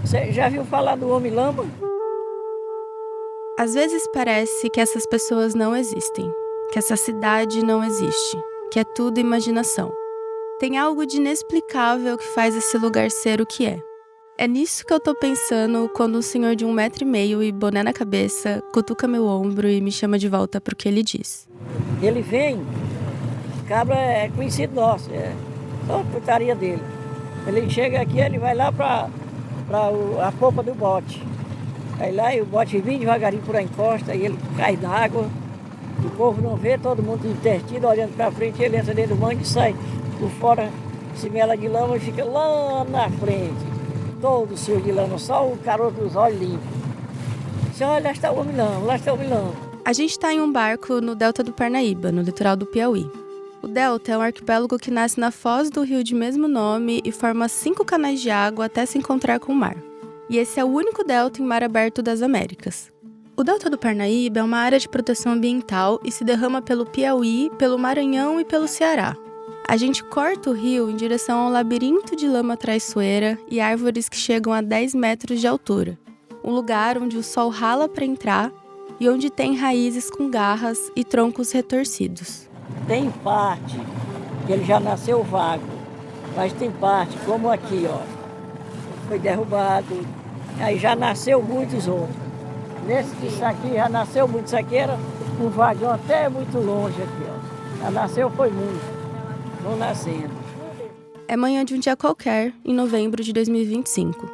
Você já viu falar do Homem-Lama? Às vezes parece que essas pessoas não existem, que essa cidade não existe, que é tudo imaginação. Tem algo de inexplicável que faz esse lugar ser o que é. É nisso que eu tô pensando quando um senhor de 1,5 m e boné na cabeça cutuca meu ombro e me chama de volta pro que ele diz. Ele vem, cabra é conhecido nosso, é só a putaria dele. Ele chega aqui, ele vai lá para a popa do bote. Aí lá o bote vem devagarinho por a encosta e ele cai na água. O povo não vê, todo mundo intertido, olhando para frente, ele entra dentro do mangue e sai por fora, se mela de lama e fica lá na frente. Todo sujo de lama, só o caroço dos olhos limpo. Você olha, lá está o Homem-Lama, lá está o Homem-Lama. A gente tá em um barco no delta do Parnaíba, no litoral do Piauí. O delta é um arquipélago que nasce na foz do rio de mesmo nome e forma 5 canais de água até se encontrar com o mar. E esse é o único delta em mar aberto das Américas. O delta do Parnaíba é uma área de proteção ambiental e se derrama pelo Piauí, pelo Maranhão e pelo Ceará. A gente corta o rio em direção ao labirinto de lama traiçoeira e árvores que chegam a 10 metros de altura. Um lugar onde o sol rala para entrar e onde tem raízes com garras e troncos retorcidos. Tem parte que ele já nasceu vago, mas tem parte, como aqui, ó, foi derrubado, aí já nasceu muitos outros. Nesse que aqui já nasceu muito, isso aqui era um vagão até muito longe aqui, ó. Já nasceu foi muito, vão nascendo. É manhã de um dia qualquer, em novembro de 2025.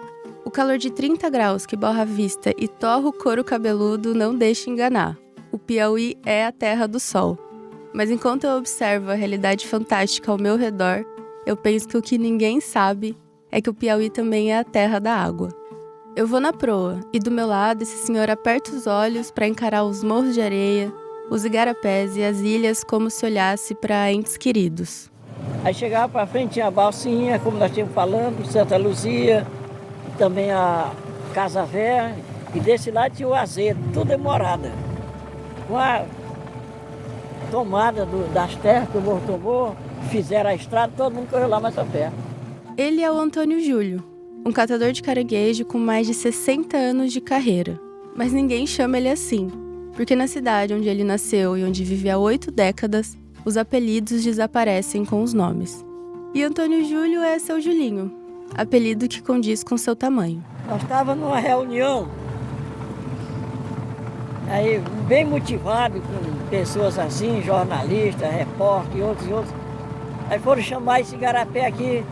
O calor de 30 graus que borra a vista e torra o couro cabeludo não deixa enganar. O Piauí é a terra do sol. Mas enquanto eu observo a realidade fantástica ao meu redor, eu penso que o que ninguém sabe é que o Piauí também é a terra da água. Eu vou na proa e do meu lado esse senhor aperta os olhos para encarar os morros de areia, os igarapés e as ilhas como se olhasse para entes queridos. Aí chegava para frente, tinha a Balsinha, como nós tínhamos falando, Santa Luzia, também a Casa Velha, e desse lado tinha o Azedo, tudo é morada. Com a tomada das terras que o morro tomou, fizeram a estrada, todo mundo correu lá mais pra perto. Ele é o Antônio Júlio, um catador de caranguejo com mais de 60 anos de carreira. Mas ninguém chama ele assim, porque na cidade onde ele nasceu e onde vive há 8 décadas, os apelidos desaparecem com os nomes. E Antônio Júlio é seu Julinho, apelido que condiz com seu tamanho. Nós estávamos numa reunião, aí bem motivado com pessoas assim, jornalistas, repórter e outros. Aí foram chamar esse garapé aqui,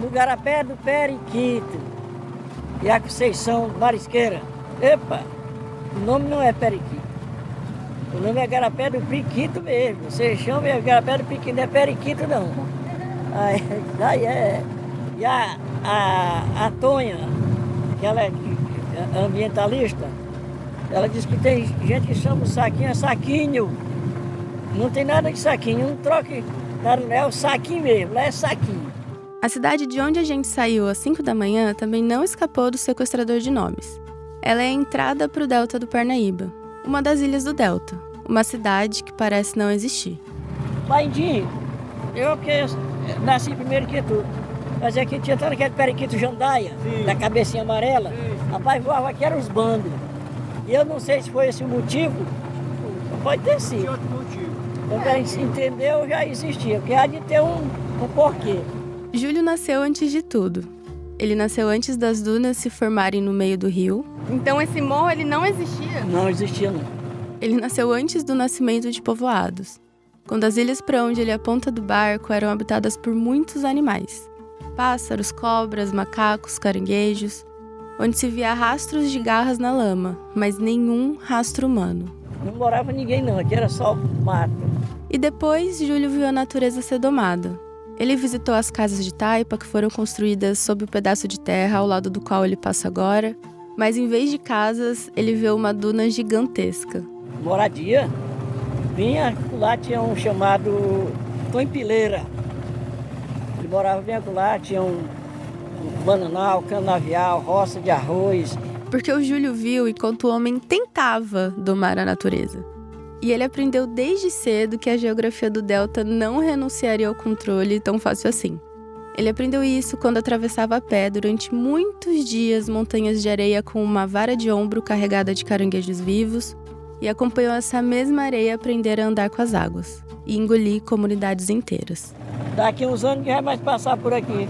no garapé do Periquito, e a Conceição Marisqueira. Epa, o nome não é Periquito, o nome é garapé do Periquito mesmo. Você chama garapé do Periquito, não é Periquito não. Aí, daí é. E a Tonha, que ela é ambientalista, ela disse que tem gente que chama o saquinho, é saquinho. Não tem nada de saquinho, não troque, é o saquinho mesmo, lá é saquinho. A cidade de onde a gente saiu às 5 da manhã também não escapou do sequestrador de nomes. Ela é a entrada para o delta do Parnaíba, uma das ilhas do delta, uma cidade que parece não existir. Baindinho, eu que nasci primeiro que tu, mas aqui tinha todo aquele periquito jandaia, sim, da cabecinha amarela, sim. Rapaz, voava aqui eram os bandos. E eu não sei se foi esse o motivo, pode ter sido. Que outro motivo? Quando a gente entendeu, já existia, porque há de ter um porquê. Júlio nasceu antes de tudo. Ele nasceu antes das dunas se formarem no meio do rio. Então esse morro ele não existia? Não existia, não. Ele nasceu antes do nascimento de povoados, quando as ilhas para onde ele aponta do barco eram habitadas por muitos animais. Pássaros, cobras, macacos, caranguejos, onde se via rastros de garras na lama, mas nenhum rastro humano. Não morava ninguém não, aqui era só mato. E depois, Júlio viu a natureza ser domada. Ele visitou as casas de taipa que foram construídas sob o pedaço de terra ao lado do qual ele passa agora, mas em vez de casas, ele vê uma duna gigantesca. Moradia? Vinha lá, tinha um chamado Toimpileira. Ele morava bem lá, tinha um bananal, canavial, roça de arroz. Porque o Júlio viu enquanto o homem tentava domar a natureza. E ele aprendeu desde cedo que a geografia do delta não renunciaria ao controle tão fácil assim. Ele aprendeu isso quando atravessava a pé durante muitos dias montanhas de areia com uma vara de ombro carregada de caranguejos vivos e acompanhou essa mesma areia aprender a andar com as águas e engolir comunidades inteiras. Daqui uns anos ninguém vai mais passar por aqui.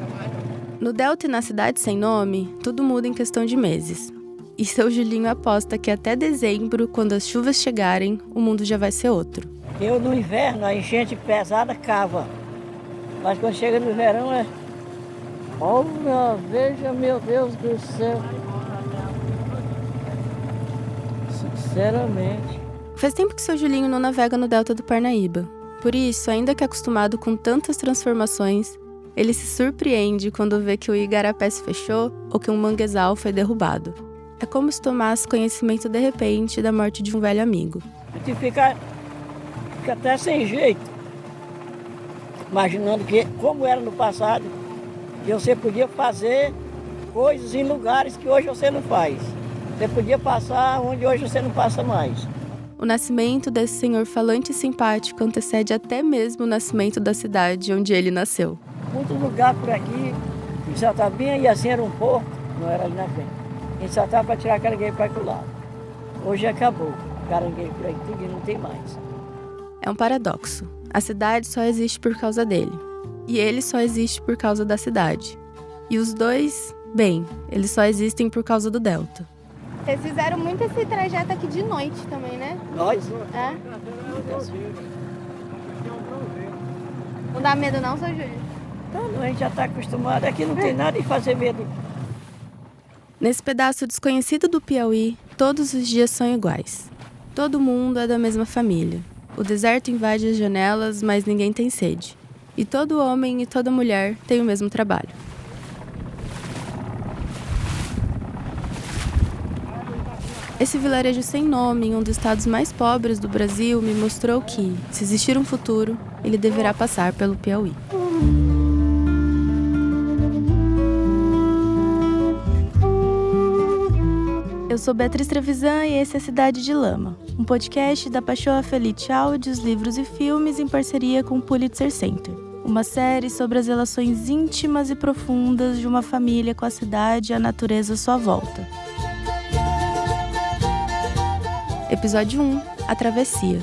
No Delta e na cidade sem nome, tudo muda em questão de meses. E seu Julinho aposta que até dezembro, quando as chuvas chegarem, o mundo já vai ser outro. No inverno, a enchente pesada cava. Mas quando chega no verão é... Olha, veja, meu Deus do céu. Sinceramente. Faz tempo que seu Julinho não navega no Delta do Parnaíba. Por isso, ainda que acostumado com tantas transformações, ele se surpreende quando vê que o igarapé se fechou ou que um manguezal foi derrubado. É como se tomasse conhecimento de repente da morte de um velho amigo. A gente fica até sem jeito, imaginando que, como era no passado, que você podia fazer coisas em lugares que hoje você não faz. Você podia passar onde hoje você não passa mais. O nascimento desse senhor falante e simpático antecede até mesmo o nascimento da cidade onde ele nasceu. Muito lugar por aqui, em Santabinha e assim era um porto, não era ali na frente. A gente só estava para tirar caranguejo para aquele lado. Hoje acabou, caranguejo por aí tudo e não tem mais. É um paradoxo. A cidade só existe por causa dele. E ele só existe por causa da cidade. E os dois, bem, eles só existem por causa do Delta. Vocês fizeram muito esse trajeto aqui de noite também, né? Nós? É? Não dá medo não, seu Júlio? Então, a gente já está acostumado. Aqui não tem nada de fazer medo. Nesse pedaço desconhecido do Piauí, todos os dias são iguais. Todo mundo é da mesma família. O deserto invade as janelas, mas ninguém tem sede. E todo homem e toda mulher têm o mesmo trabalho. Esse vilarejo sem nome, em um dos estados mais pobres do Brasil, me mostrou que, se existir um futuro, ele deverá passar pelo Piauí. Eu sou Beatriz Trevisan e esse é Cidade de Lama, um podcast da Pachoa Felite Áudios, Livros e Filmes em parceria com o Pulitzer Center. Uma série sobre as relações íntimas e profundas de uma família com a cidade e a natureza à sua volta. Episódio 1, A Travessia.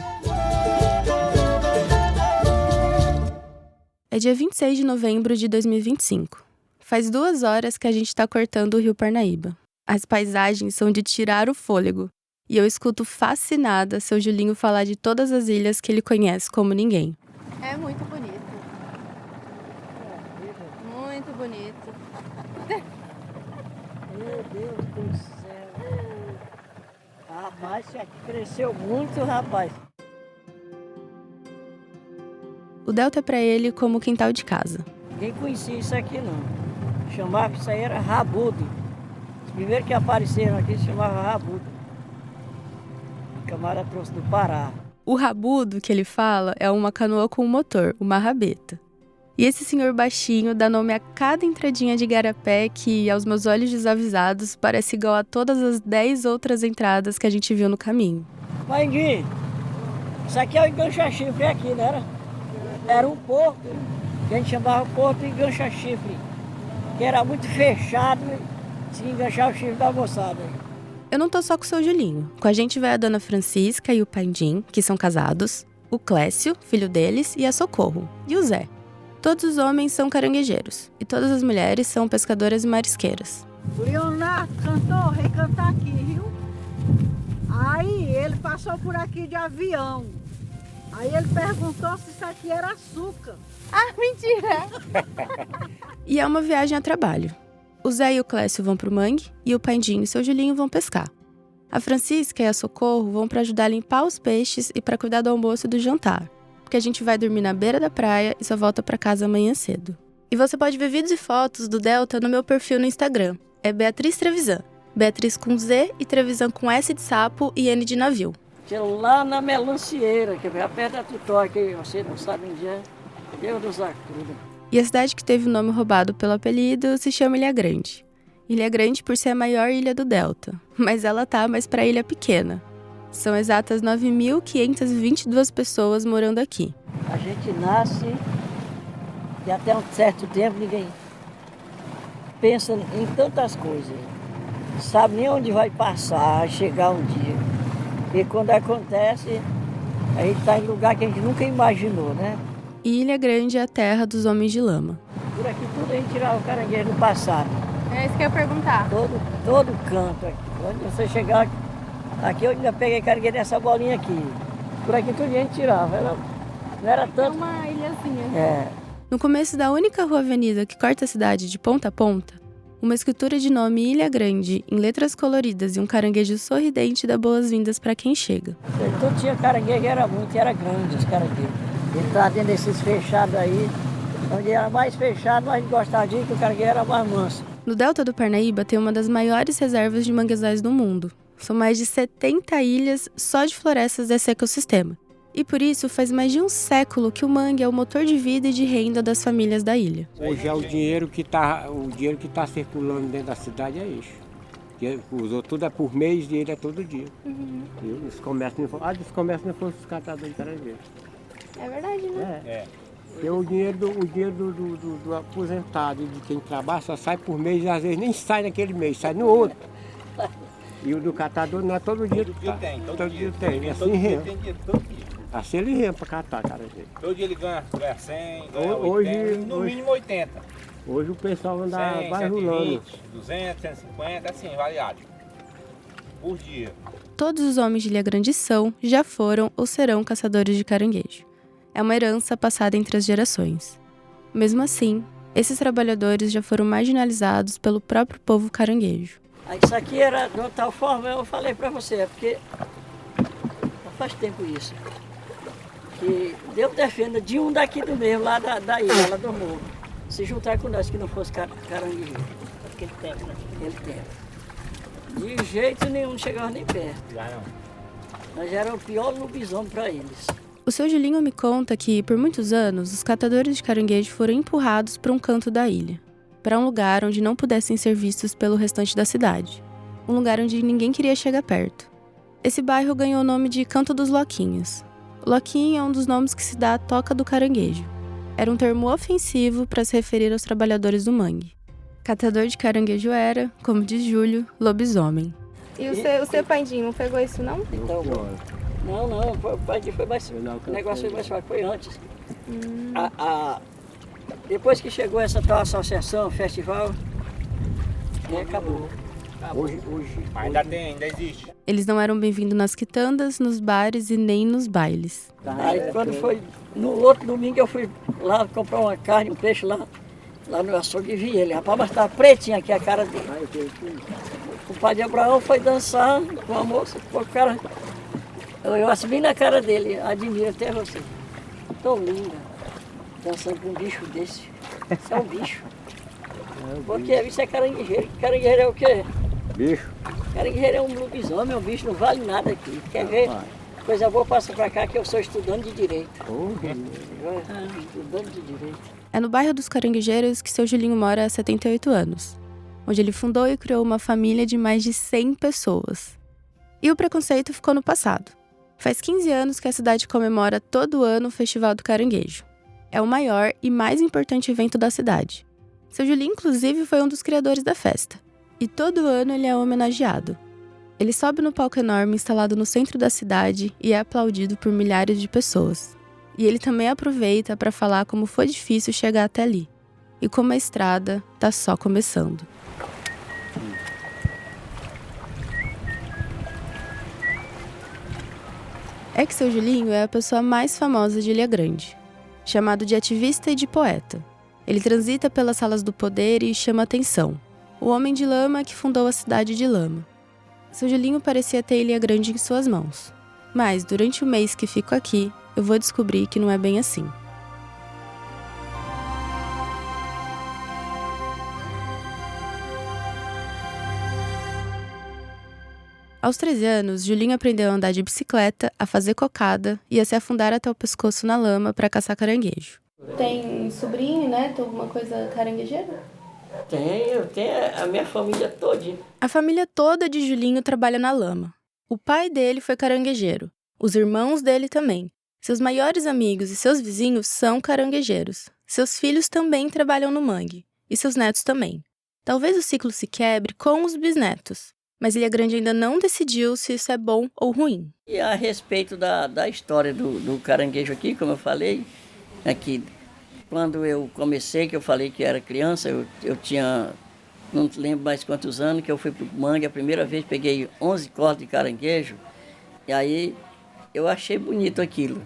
É dia 26 de novembro de 2025. Faz 2 horas que a gente está cortando o rio Parnaíba. As paisagens são de tirar o fôlego. E eu escuto fascinada seu Julinho falar de todas as ilhas que ele conhece como ninguém. É muito bonito. Muito bonito. Meu Deus do céu. Rapaz, isso aqui cresceu muito, rapaz. O Delta é pra ele como o quintal de casa. Ninguém conhecia isso aqui, não. Chamava isso aí, era rabudo. Os primeiros que apareceram aqui se chamava rabudo. O camarada trouxe do Pará. O rabudo que ele fala é uma canoa com motor, uma rabeta. E esse senhor baixinho dá nome a cada entradinha de igarapé que, aos meus olhos desavisados, parece igual a todas as 10 outras entradas que a gente viu no caminho. Paindinho, isso aqui é o engancha-chifre aqui, não era? Era um porto, que a gente chamava porto engancha-chifre, que era muito fechado, se enganchar o chifre da moçada. Eu não tô só com o seu Julinho. Com a gente vai a dona Francisca e o Paindim, que são casados, o Clécio, filho deles, e a Socorro, e o Zé. Todos os homens são caranguejeiros, e todas as mulheres são pescadoras e marisqueiras. O Leonardo cantou, veio cantar aqui, viu? Aí ele passou por aqui de avião. Aí ele perguntou se isso aqui era açúcar. Ah, mentira! E é uma viagem a trabalho. O Zé e o Clécio vão pro mangue, e o Paindinho e seu Julinho vão pescar. A Francisca e a Socorro vão para ajudar a limpar os peixes e para cuidar do almoço e do jantar. Porque a gente vai dormir na beira da praia e só volta para casa amanhã cedo. E você pode ver vídeos e fotos do Delta no meu perfil no Instagram. É Beatriz Trevisan. Beatriz com Z e Trevisan com S de sapo e N de navio. Lá na melancieira, que é perto da Tutó, que você não sabe onde é. Deus dos acuda. E a cidade que teve o nome roubado pelo apelido se chama Ilha Grande. Ilha Grande por ser a maior ilha do Delta. Mas ela tá mais pra ilha pequena. São exatas 9.522 pessoas morando aqui. A gente nasce E até um certo tempo ninguém pensa em tantas coisas. Sabe nem onde vai passar, chegar um dia. E quando acontece, a gente está em lugar que a gente nunca imaginou, né? Ilha Grande é a terra dos homens de lama. Por aqui tudo a gente tirava o caranguejo no passado. É isso que eu ia perguntar. Todo canto aqui. Onde você chegar, aqui eu ainda peguei caranguejo nessa bolinha aqui. Por aqui tudo a gente tirava. Não era É tanto. uma ilhazinha. É. No começo da única rua-avenida que corta a cidade de ponta a ponta, uma escultura de nome Ilha Grande, em letras coloridas e um caranguejo sorridente dá boas-vindas para quem chega. Tudo tinha caranguejo, era grande os caranguejos. Ele estava dentro desses fechados aí. Onde era mais fechado, mas a gente gostava de ir, que o caranguejo era mais manso. No delta do Parnaíba tem uma das maiores reservas de manguezais do mundo. São mais de 70 ilhas só de florestas desse ecossistema. E por isso faz mais de um século que o mangue é o motor de vida e de renda das famílias da ilha. Hoje é o dinheiro que está circulando dentro da cidade é isso. Os outros tudo é por mês e ele é todo dia. E os comércios não foram os catadores de caranguejo. É verdade, né? É. Porque o dinheiro do aposentado e de quem trabalha só sai por mês e às vezes nem sai naquele mês, sai no outro. E o do catador não é todo dia. Todo dia tem. Assim rema. Assim ele rema para catar, cara. Todo dia ele ganha 100, Hoje, 80, no mínimo 80. Hoje o pessoal anda 100, barulhando. 120, 200, 150, assim, variado. Por dia. Todos os homens de Ilha Grande são, já foram ou serão caçadores de caranguejo. É uma herança passada entre as gerações. Mesmo assim, esses trabalhadores já foram marginalizados pelo próprio povo caranguejo. Isso aqui era de uma tal forma, eu falei para você, é porque já faz tempo isso. Que Deus defenda de um daqui do meio, lá da ilha, lá do morro, se juntar com nós que não fosse caranguejo. Naquele tempo, né? Naquele tempo. De jeito nenhum, não chegava nem perto. Já não. Nós era o pior lobisomem para eles. O seu Julinho me conta que, por muitos anos, os catadores de caranguejo foram empurrados para um canto da ilha, para um lugar onde não pudessem ser vistos pelo restante da cidade, um lugar onde ninguém queria chegar perto. Esse bairro ganhou o nome de Canto dos Loquinhos. O Loquinho é um dos nomes que se dá à toca do caranguejo. Era um termo ofensivo para se referir aos trabalhadores do mangue. Catador de caranguejo era, como diz Júlio, lobisomem. E o seu Pandinho não pegou isso, não? Então, não, foi mais, o negócio foi mais fácil, foi antes. Depois que chegou essa tal associação, festival, acabou. Hoje, Ainda tem, ainda existe. Eles não eram bem-vindos nas quitandas, nos bares e nem nos bailes. Aí quando foi, no outro domingo eu fui lá comprar uma carne, um peixe lá no açougue e vi ele. Rapaz, mas estava pretinho aqui a cara dele. O padre Abraão foi dançar com a moça, o cara, eu assumi na cara dele, admiro até você. Tão linda, dançando com um bicho desse. Isso é um bicho. Porque isso é caranguejeiro. Caranguejeiro é o quê? bicho. Caranguejeiro é um lobisomem, é um bicho, não vale nada aqui. Quer ver? Coisa boa, passa pra cá que eu sou estudante de Direito. Estudante de Direito. É no bairro dos Caranguejeiros que seu Julinho mora há 78 anos, onde ele fundou e criou uma família de mais de 100 pessoas. E o preconceito ficou no passado. Faz 15 anos que a cidade comemora todo ano o Festival do Caranguejo. É o maior e mais importante evento da cidade. Seu Julinho, inclusive, foi um dos criadores da festa. E todo ano ele é homenageado. Ele sobe no palco enorme instalado no centro da cidade e é aplaudido por milhares de pessoas. E ele também aproveita para falar como foi difícil chegar até ali. E como a estrada está só começando. É que seu Julinho é a pessoa mais famosa de Ilha Grande. Chamado de ativista e de poeta. Ele transita pelas salas do poder e chama atenção. O homem de lama que fundou a cidade de Lama. Seu Julinho parecia ter Ilha Grande em suas mãos. Mas, durante o mês que fico aqui, eu vou descobrir que não é bem assim. Aos 13 anos, Julinho aprendeu a andar de bicicleta, a fazer cocada e a se afundar até o pescoço na lama para caçar caranguejo. Tem sobrinho, né? Tem alguma coisa caranguejeira? Tenho a minha família todinha. A família toda de Julinho trabalha na lama. O pai dele foi caranguejeiro. Os irmãos dele também. Seus maiores amigos e seus vizinhos são caranguejeiros. Seus filhos também trabalham no mangue, e seus netos também. Talvez o ciclo se quebre com os bisnetos, mas Ilha Grande ainda não decidiu se isso é bom ou ruim. E a respeito da história do caranguejo aqui, como eu falei, aqui, quando eu comecei, que eu falei que era criança, eu tinha, não lembro mais quantos anos, que eu fui para o mangue, a primeira vez peguei 11 cordas de caranguejo, e aí eu achei bonito aquilo,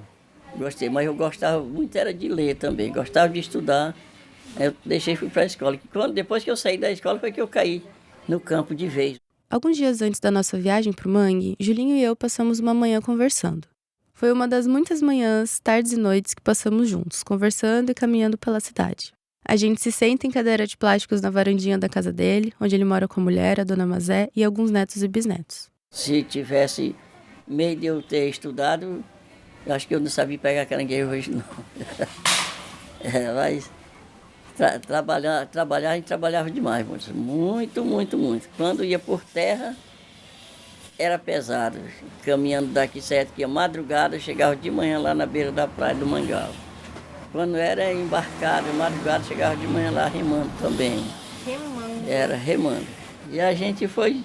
gostei, mas eu gostava muito era de ler também, gostava de estudar, eu deixei e fui para a escola. Depois que eu saí da escola foi que eu caí no campo de vez. Alguns dias antes da nossa viagem para o mangue, Julinho e eu passamos uma manhã conversando. Foi uma das muitas manhãs, tardes e noites que passamos juntos, conversando e caminhando pela cidade. A gente se senta em cadeira de plásticos na varandinha da casa dele, onde ele mora com a mulher, a dona Mazé, e alguns netos e bisnetos. Se tivesse meio de eu ter estudado, eu acho que eu não sabia pegar caranguejo hoje, não. Mas trabalhar, a gente trabalhava demais, muito, muito, muito. Quando ia por terra, era pesado. Caminhando daqui certo, que ia madrugada, chegava de manhã lá na beira da praia do Mangal. Quando era embarcado, madrugada, chegava de manhã lá remando também. Remando. Era remando. E a gente foi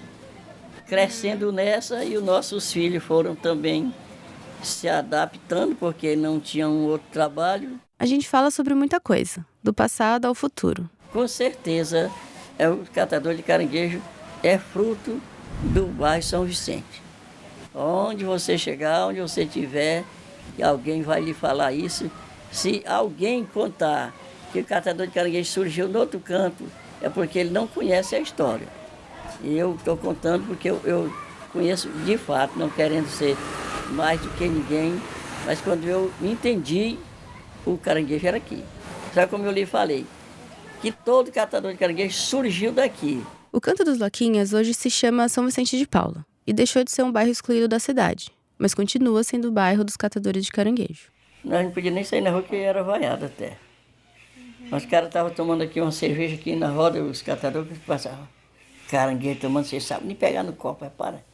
crescendo nessa e os nossos filhos foram também se adaptando, porque não tinham outro trabalho. A gente fala sobre muita coisa, do passado ao futuro. Com certeza, o catador de caranguejo é fruto do bairro São Vicente. Onde você chegar, onde você estiver, alguém vai lhe falar isso. Se alguém contar que o catador de caranguejo surgiu no outro canto, é porque ele não conhece a história. E eu estou contando porque eu conheço de fato, não querendo ser mais do que ninguém, mas quando eu entendi, o caranguejo era aqui. Sabe como eu lhe falei? Que todo catador de caranguejo surgiu daqui. O Canto dos Loquinhas hoje se chama São Vicente de Paula e deixou de ser um bairro excluído da cidade, mas continua sendo o bairro dos catadores de caranguejo. Nós não podíamos nem sair na rua, porque era vaiado até. Os caras estavam tomando aqui uma cerveja aqui na roda, os catadores passavam. Caranguejo tomando, você sabe nem pegar no copo, repara.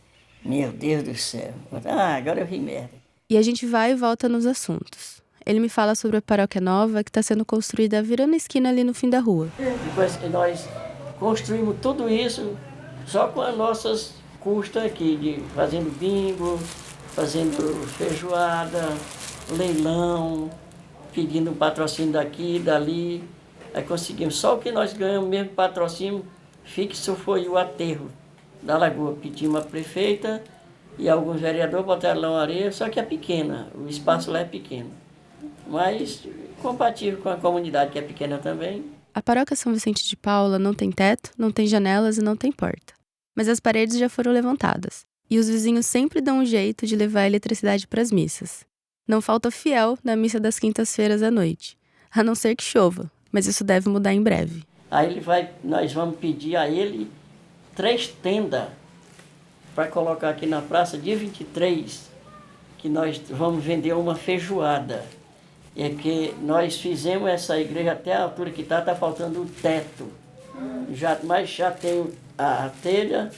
Meu Deus do céu. Agora eu ri merda. E a gente vai e volta nos assuntos. Ele me fala sobre a paróquia nova que está sendo construída virando a esquina ali no fim da rua. Depois que nós construímos tudo isso, só com as nossas custas aqui, fazendo bingo, fazendo feijoada, leilão, pedindo patrocínio daqui, dali. Aí conseguimos. Só o que nós ganhamos mesmo patrocínio fixo foi o aterro da lagoa. Pedimos a prefeita e alguns vereadores botaram lá uma areia, só que é pequena, o espaço lá é pequeno. Mas compatível com a comunidade, que é pequena também. A paróquia São Vicente de Paula não tem teto, não tem janelas e não tem porta. Mas as paredes já foram levantadas. E os vizinhos sempre dão um jeito de levar a eletricidade para as missas. Não falta fiel na missa das quintas-feiras à noite. A não ser que chova, mas isso deve mudar em breve. Aí nós vamos pedir a ele 3 tendas para colocar aqui na praça, dia 23, que nós vamos vender uma feijoada. É que nós fizemos essa igreja até a altura que está faltando o teto. Mas já tem a telha,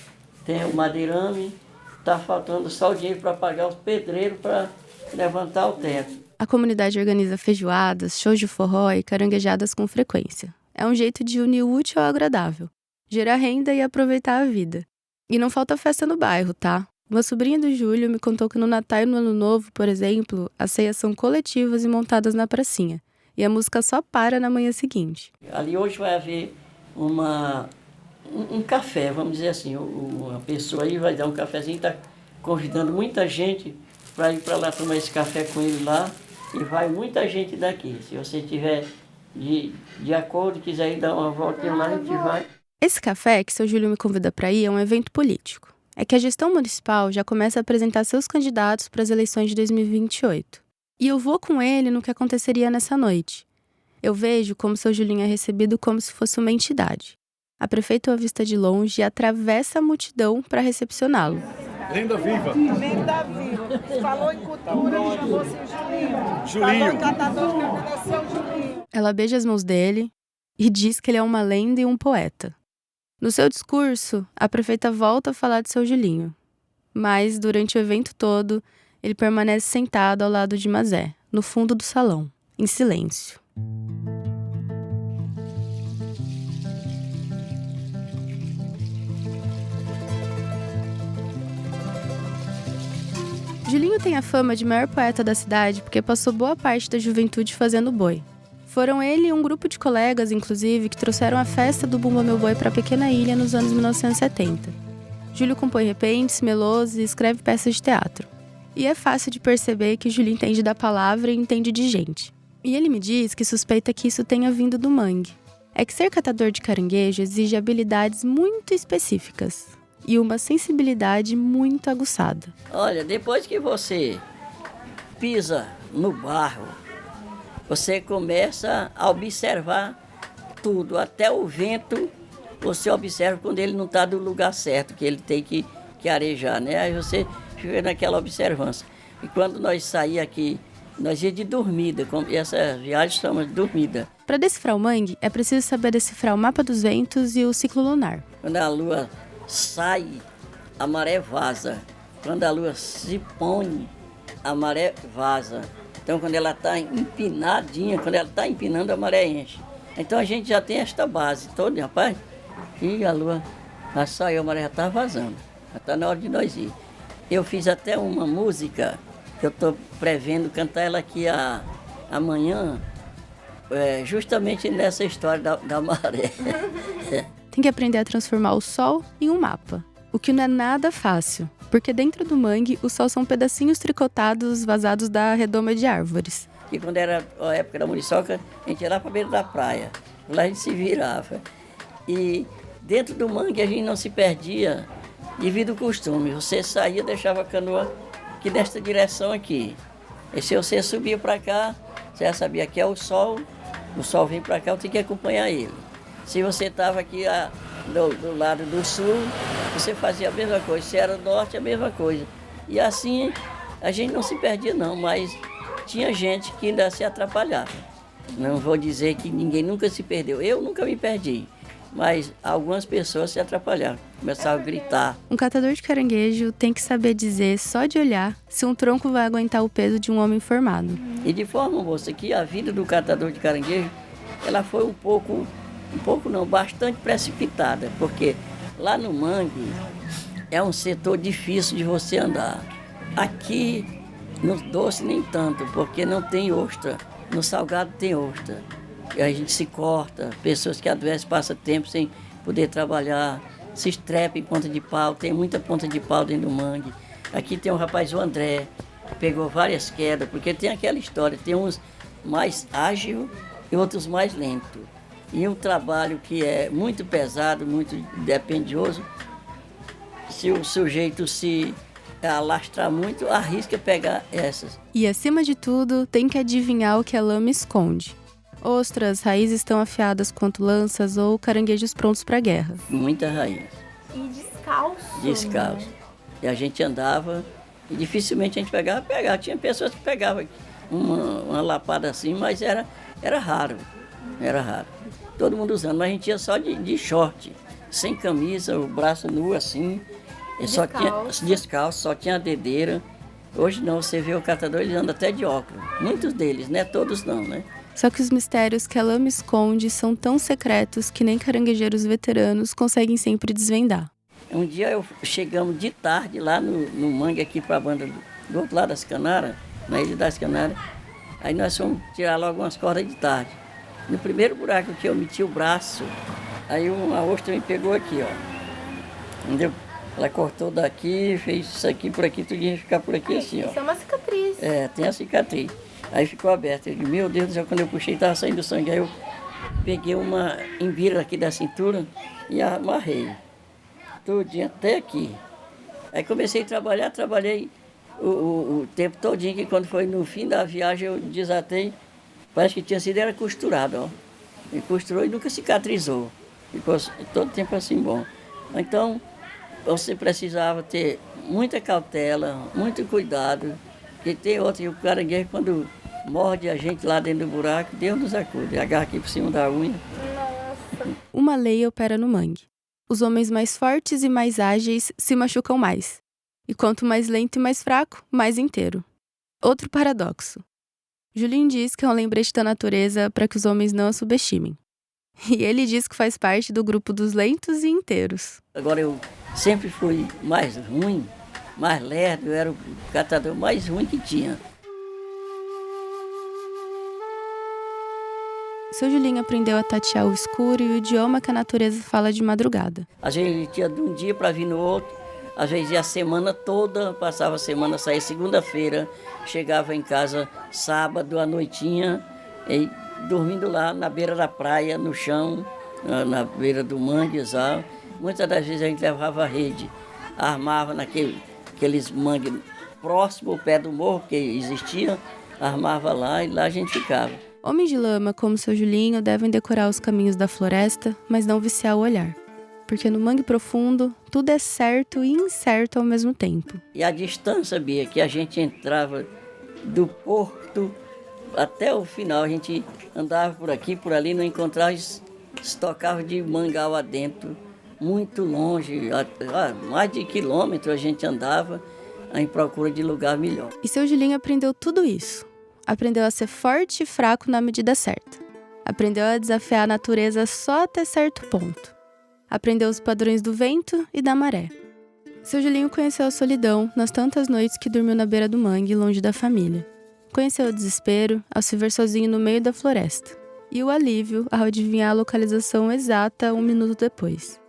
tem o madeirame, está faltando só o dinheiro para pagar os pedreiros para levantar o teto. A comunidade organiza feijoadas, shows de forró e caranguejadas com frequência. É um jeito de unir o útil ao agradável, gerar renda e aproveitar a vida. E não falta festa no bairro, tá? Uma sobrinha do Júlio me contou que no Natal e no Ano Novo, por exemplo, as ceias são coletivas e montadas na pracinha. E a música só para na manhã seguinte. Ali hoje vai haver um café, vamos dizer assim. Uma pessoa aí vai dar um cafezinho, está convidando muita gente para ir para lá tomar esse café com ele lá. E vai muita gente daqui. Se você tiver de acordo, quiser ir dar uma voltinha lá, a gente vai. Esse café que seu Júlio me convida para ir é um evento político. É que a gestão municipal já começa a apresentar seus candidatos para as eleições de 2028. E eu vou com ele no que aconteceria nessa noite. Eu vejo como seu Julinho é recebido como se fosse uma entidade. A prefeita o avista de longe e atravessa a multidão para recepcioná-lo. Lenda viva. Lenda viva. Falou em cultura, chamou-se Julinho. Julinho. Falou em catador, que agradeceu o Julinho. Ela beija as mãos dele e diz que ele é uma lenda e um poeta. No seu discurso, a prefeita volta a falar de seu Julinho. Mas, durante o evento todo, ele permanece sentado ao lado de Mazé, no fundo do salão, em silêncio. Julinho tem a fama de maior poeta da cidade porque passou boa parte da juventude fazendo boi. Foram ele e um grupo de colegas, inclusive, que trouxeram a festa do Bumba Meu Boi para a pequena ilha nos anos 1970. Júlio compõe repentes, melôs e escreve peças de teatro. E é fácil de perceber que Júlio entende da palavra e entende de gente. E ele me diz que suspeita que isso tenha vindo do mangue. É que ser catador de caranguejo exige habilidades muito específicas e uma sensibilidade muito aguçada. Olha, depois que você pisa no barro, você começa a observar tudo, até o vento você observa quando ele não está do lugar certo, que ele tem que arejar, né? Aí você fica naquela observância. E quando nós saímos aqui, nós íamos de dormida, e essa viagem chama de dormida. Para decifrar o mangue, é preciso saber decifrar o mapa dos ventos e o ciclo lunar. Quando a lua sai, a maré vaza. Quando a lua se põe, a maré vaza. Então, quando ela está empinadinha, quando ela está empinando, a maré enche. Então, a gente já tem esta base toda, rapaz. E a lua já saiu, a maré já está vazando. Já está na hora de nós ir. Eu fiz até uma música, que eu estou prevendo cantar ela aqui amanhã, justamente nessa história da maré. Tem que aprender a transformar o sol em um mapa, o que não é nada fácil, porque dentro do mangue o sol são pedacinhos tricotados vazados da redoma de árvores. E quando era a época da muriçoca, a gente ia lá para a beira da praia, lá a gente se virava. E dentro do mangue a gente não se perdia devido ao costume. Você saía, deixava a canoa aqui nesta direção aqui. E se você subia para cá, você já sabia que é o sol vem para cá, eu tenho que acompanhar ele. Se você estava aqui do lado do sul, você fazia a mesma coisa. Se era do norte, a mesma coisa. E assim, a gente não se perdia não, mas tinha gente que ainda se atrapalhava. Não vou dizer que ninguém nunca se perdeu. Eu nunca me perdi, mas algumas pessoas se atrapalharam, começavam a gritar. Um catador de caranguejo tem que saber dizer, só de olhar, se um tronco vai aguentar o peso de um homem formado. E de forma, moça, que a vida do catador de caranguejo, ela foi bastante precipitada, porque lá no mangue é um setor difícil de você andar. Aqui, no doce nem tanto, porque não tem ostra. No salgado tem ostra. E a gente se corta, pessoas que adoecem passam tempo sem poder trabalhar, se estrepam em ponta de pau, tem muita ponta de pau dentro do mangue. Aqui tem um rapaz, o André, que pegou várias quedas, porque tem aquela história, tem uns mais ágeis e outros mais lentos. E um trabalho que é muito pesado, muito dispendioso, se o sujeito se alastrar muito, arrisca pegar essas. E acima de tudo, tem que adivinhar o que a lama esconde. Ostras, raízes tão afiadas quanto lanças ou caranguejos prontos para a guerra. Muita raiz. E descalço. Descalço. E a gente andava e dificilmente a gente pegava. Tinha pessoas que pegavam uma lapada assim, mas era raro. Era raro. Todo mundo usando, mas a gente ia só de short, sem camisa, o braço nu assim. Descalço, só tinha a dedeira. Hoje não, você vê o catador, ele anda até de óculos. Muitos deles, né? Todos não, né? Só que os mistérios que a lama esconde são tão secretos que nem caranguejeiros veteranos conseguem sempre desvendar. Um dia chegamos de tarde lá no mangue aqui para a banda do outro lado das Canárias, na Ilha das Canárias. Aí nós fomos tirar logo umas cordas de tarde. No primeiro buraco que eu meti o braço, aí uma ostra me pegou aqui, ó. Entendeu? Ela cortou daqui, fez isso aqui por aqui, tudo ia ficar por aqui assim, ó. Isso é uma cicatriz. É, tem a cicatriz. Aí ficou aberto. Eu disse, meu Deus do céu, quando eu puxei, estava saindo sangue. Aí eu peguei uma embira aqui da cintura e amarrei. Tudinho até aqui. Aí comecei a trabalhar, trabalhei o tempo todinho, que quando foi no fim da viagem eu desatei. Parece que tinha sido, era costurado, ó. E costurou e nunca cicatrizou. Ficou todo tempo assim bom. Então, você precisava ter muita cautela, muito cuidado. Porque tem outro, e o caranguejo, quando morde a gente lá dentro do buraco, Deus nos acude, agarra aqui por cima da unha. Nossa. Uma lei opera no mangue. Os homens mais fortes e mais ágeis se machucam mais. E quanto mais lento e mais fraco, mais inteiro. Outro paradoxo. Julinho diz que é um lembrete da natureza para que os homens não a subestimem. E ele diz que faz parte do grupo dos lentos e inteiros. Agora eu sempre fui mais ruim mais lerdo, era o catador mais ruim que tinha. Seu Julinho aprendeu a tatear o escuro e o idioma que a natureza fala de madrugada. Às vezes ele tinha de um dia para vir no outro, às vezes ia a semana toda, passava a semana, saía segunda-feira, chegava em casa sábado à noitinha, e dormindo lá na beira da praia, no chão, na beira do manguezal. Muitas das vezes a gente levava a rede, armava naqueles mangues próximo ao pé do morro que existia, armava lá e lá a gente ficava. Homens de lama, como seu Julinho, devem decorar os caminhos da floresta, mas não viciar o olhar. Porque no mangue profundo, tudo é certo e incerto ao mesmo tempo. E a distância, Bia, que a gente entrava do porto até o final, a gente andava por aqui, por ali, não encontrava, estocava de mangal adentro, muito longe, mais de quilômetro a gente andava em procura de lugar melhor. E seu Julinho aprendeu tudo isso. Aprendeu a ser forte e fraco na medida certa. Aprendeu a desafiar a natureza só até certo ponto. Aprendeu os padrões do vento e da maré. Seu Julinho conheceu a solidão nas tantas noites que dormiu na beira do mangue, longe da família. Conheceu o desespero ao se ver sozinho no meio da floresta. E o alívio ao adivinhar a localização exata 1 minuto depois.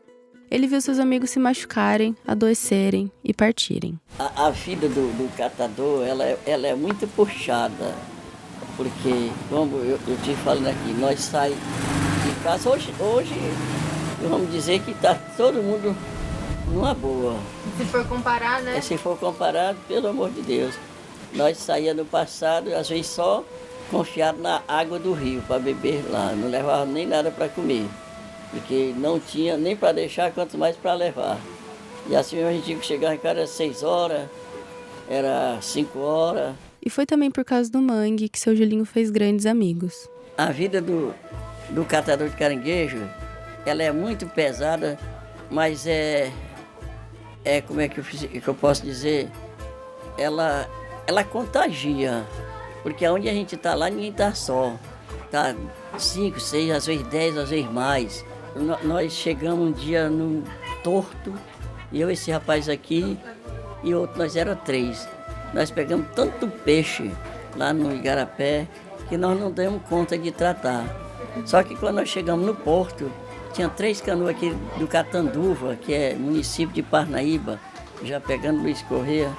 Ele viu seus amigos se machucarem, adoecerem e partirem. A vida do catador, ela é muito puxada, porque, como eu te falando aqui, nós saímos de casa, hoje vamos dizer que está todo mundo numa boa. Se for comparar, né? Se for comparado, pelo amor de Deus, nós saíamos no passado, às vezes só confiado na água do rio para beber lá, não levava nem nada para comer. Porque não tinha nem para deixar, quanto mais para levar. E assim a gente tinha que chegar em casa às 6 horas, era 5 horas. E foi também por causa do mangue que seu Julinho fez grandes amigos. A vida do catador de caranguejo, ela é muito pesada, mas como é que eu posso dizer? Ela contagia, porque onde a gente está lá, ninguém está só. Está 5, 6, às vezes 10, às vezes mais. Nós chegamos um dia no Torto, eu, esse rapaz aqui e outro, nós éramos 3. Nós pegamos tanto peixe lá no Igarapé que nós não demos conta de tratar. Só que quando nós chegamos no Porto, tinha 3 canoas aqui do Catanduva, que é município de Parnaíba, já pegando Luiz Corrêa.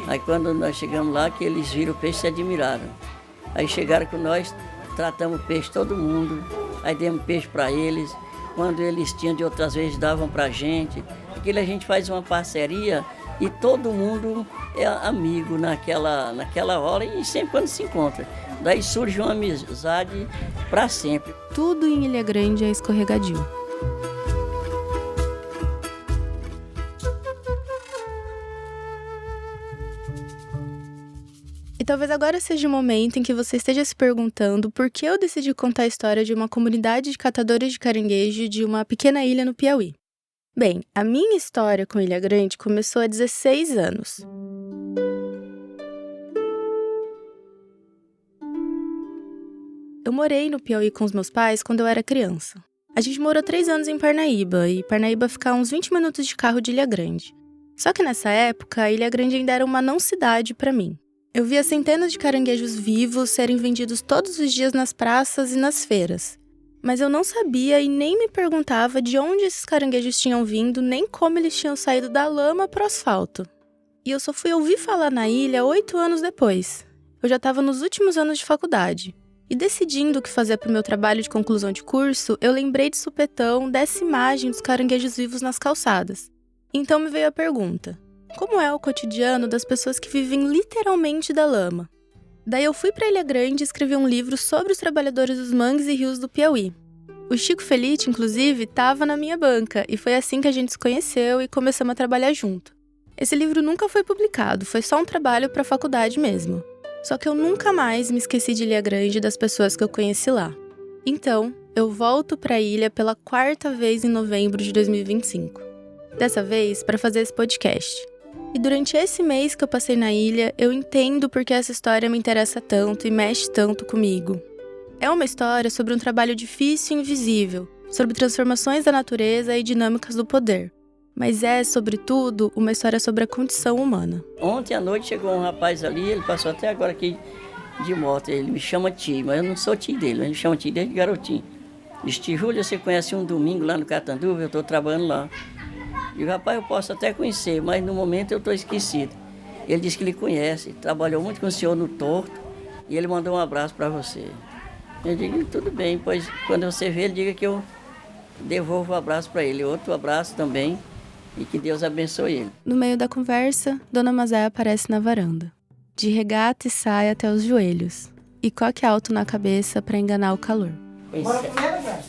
Aí quando nós chegamos lá, que eles viram o peixe e se admiraram. Aí chegaram com nós, tratamos o peixe todo mundo, aí demos peixe para eles. Quando eles tinham de outras vezes, davam para a gente. Aquilo a gente faz uma parceria e todo mundo é amigo naquela hora e sempre quando se encontra. Daí surge uma amizade para sempre. Tudo em Ilha Grande é escorregadio. E talvez agora seja o momento em que você esteja se perguntando por que eu decidi contar a história de uma comunidade de catadores de caranguejo de uma pequena ilha no Piauí. Bem, a minha história com Ilha Grande começou há 16 anos. Eu morei no Piauí com os meus pais quando eu era criança. A gente morou 3 anos em Parnaíba, e Parnaíba fica a uns 20 minutos de carro de Ilha Grande. Só que nessa época, a Ilha Grande ainda era uma não-cidade para mim. Eu via centenas de caranguejos vivos serem vendidos todos os dias nas praças e nas feiras. Mas eu não sabia e nem me perguntava de onde esses caranguejos tinham vindo, nem como eles tinham saído da lama para o asfalto. E eu só fui ouvir falar na ilha 8 anos depois. Eu já estava nos últimos anos de faculdade. E decidindo o que fazer para o meu trabalho de conclusão de curso, eu lembrei de supetão dessa imagem dos caranguejos vivos nas calçadas. Então me veio a pergunta: como é o cotidiano das pessoas que vivem literalmente da lama? Daí eu fui para Ilha Grande e escrevi um livro sobre os trabalhadores dos mangues e rios do Piauí. O Chico Felite, inclusive, estava na minha banca, e foi assim que a gente se conheceu e começamos a trabalhar junto. Esse livro nunca foi publicado, foi só um trabalho para a faculdade mesmo. Só que eu nunca mais me esqueci de Ilha Grande e das pessoas que eu conheci lá. Então, eu volto para a ilha pela 4ª vez em novembro de 2025. Dessa vez, para fazer esse podcast. E durante esse mês que eu passei na ilha, eu entendo porque essa história me interessa tanto e mexe tanto comigo. É uma história sobre um trabalho difícil e invisível, sobre transformações da natureza e dinâmicas do poder. Mas é, sobretudo, uma história sobre a condição humana. Ontem à noite chegou um rapaz ali, ele passou até agora aqui de moto. Ele me chama tio, mas eu não sou tio dele, ele me chama tio desde garotinho. Diz, tio Júlio, você conhece um domingo lá no Catanduva? Eu estou trabalhando lá. Digo, rapaz, eu posso até conhecer, mas no momento eu estou esquecido. Ele disse que ele conhece, trabalhou muito com o senhor no Torto e ele mandou um abraço para você. Eu digo, tudo bem, pois quando você vê, ele diga que eu devolvo o abraço para ele. Outro abraço também e que Deus abençoe ele. No meio da conversa, Dona Mazé aparece na varanda, de regata e saia até os joelhos, e coque alto na cabeça para enganar o calor. Bora comer, velho?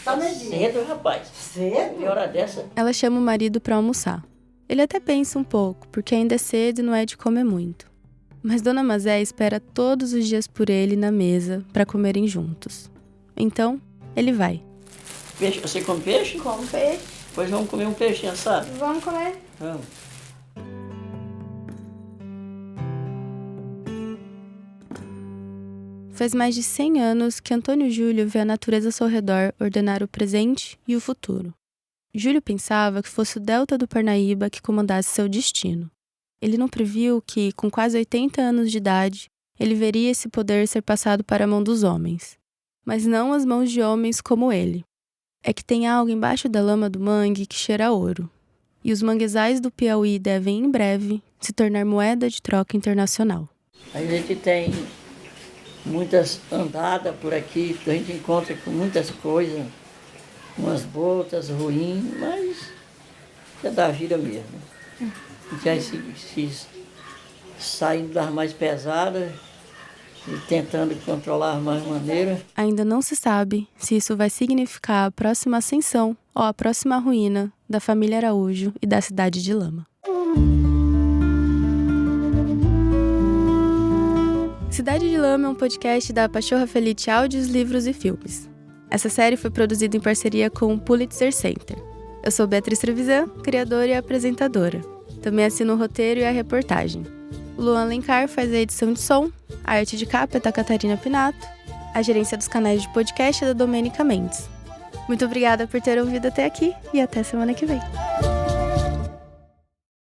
Tá meio-dia. Cedo, rapaz. Cedo? Que hora dessa? Ela chama o marido para almoçar. Ele até pensa um pouco, porque ainda é cedo e não é de comer muito. Mas Dona Mazé espera todos os dias por ele na mesa para comerem juntos. Então, ele vai. Peixe, você come peixe? Como peixe. Pois vamos comer um peixinho assado. Vamos comer. Vamos. Faz mais de 100 anos que Antônio Júlio vê a natureza ao seu redor ordenar o presente e o futuro. Júlio pensava que fosse o delta do Parnaíba que comandasse seu destino. Ele não previu que, com quase 80 anos de idade, ele veria esse poder ser passado para a mão dos homens. Mas não as mãos de homens como ele. É que tem algo embaixo da lama do mangue que cheira a ouro. E os manguezais do Piauí devem, em breve, se tornar moeda de troca internacional. A gente tem muitas andadas por aqui, a gente encontra com muitas coisas, umas botas ruins, mas é da vida mesmo. A gente vai se saindo das mais pesadas e tentando controlar mais maneira. Ainda não se sabe se isso vai significar a próxima ascensão ou a próxima ruína da família Araújo e da cidade de Lama. Cidade de Lama é um podcast da Pachorra Felite Áudios, Livros e Filmes. Essa série foi produzida em parceria com o Pulitzer Center. Eu sou Beatriz Trevisan, criadora e apresentadora. Também assino o roteiro e a reportagem. O Luan Alencar faz a edição de som, a arte de capa é da Catarina Pinato, a gerência dos canais de podcast é da Domênica Mendes. Muito obrigada por ter ouvido até aqui e até semana que vem.